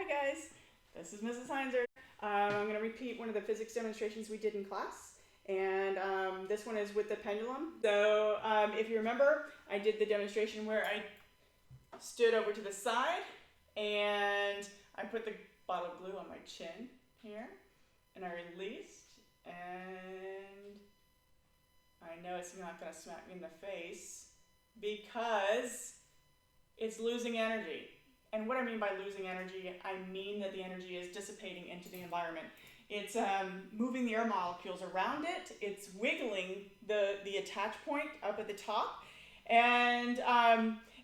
guys, this is Mrs. Heinzer. I'm going to repeat one of the physics demonstrations we did in class, and this one is with the pendulum. So if you remember, I did the demonstration where I stood over to the side and I put the bottle of glue on my chin here, and I released, and I know it's not going to smack me in the face because it's losing energy. And what I mean by losing energy, I mean that the energy is dissipating into the environment. It's moving the air molecules around it. It's wiggling the attach point up at the top, and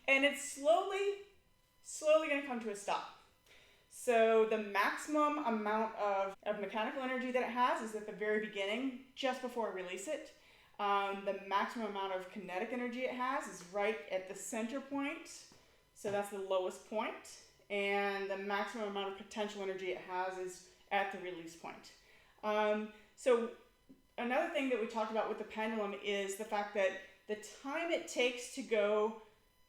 it's slowly going to come to a stop. So the maximum amount of mechanical energy that it has is at the very beginning, just before I release it. The maximum amount of kinetic energy it has is right at the center point. So that's the lowest point, and the maximum amount of potential energy it has is at the release point. So another thing that we talked about with the pendulum is the fact that the time it takes to go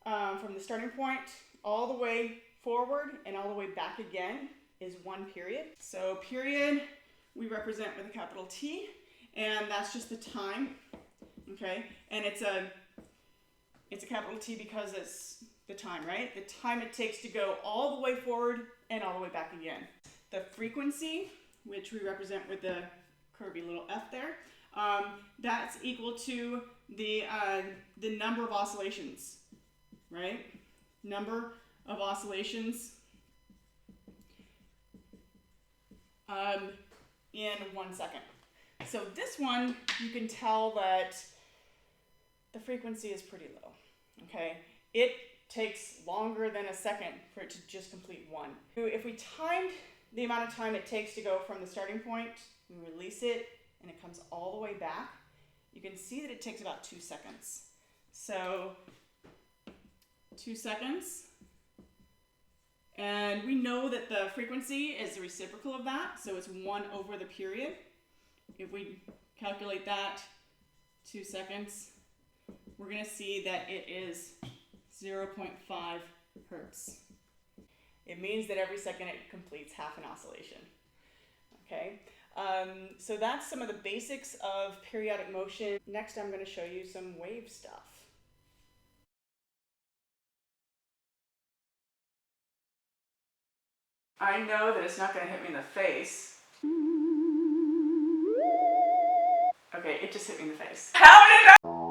from the starting point all the way forward and all the way back again is one period. So period we represent with a capital T, and that's just the time, okay? And it's a capital T because it's the time, right? The time it takes to go all the way forward and all the way back again. The frequency, which we represent with the curvy little f there, that's equal to the number of oscillations, right? Number of oscillations in 1 second. So this one, you can tell that the frequency is pretty low, okay? It takes longer than a second for it to just complete one. If we timed the amount of time it takes to go from the starting point, we release it, and it comes all the way back, you can see that it takes about 2 seconds. So 2 seconds. And we know that the frequency is the reciprocal of that, so it's 1 over the period. If we calculate that, 2 seconds, we're going to see that it is 0.5 hertz. It means that every second it completes half an oscillation. Okay, so that's some of the basics of periodic motion. Next, I'm going to show you some wave stuff. I know that it's not going to hit me in the face. Okay, it just hit me in the face. How did I?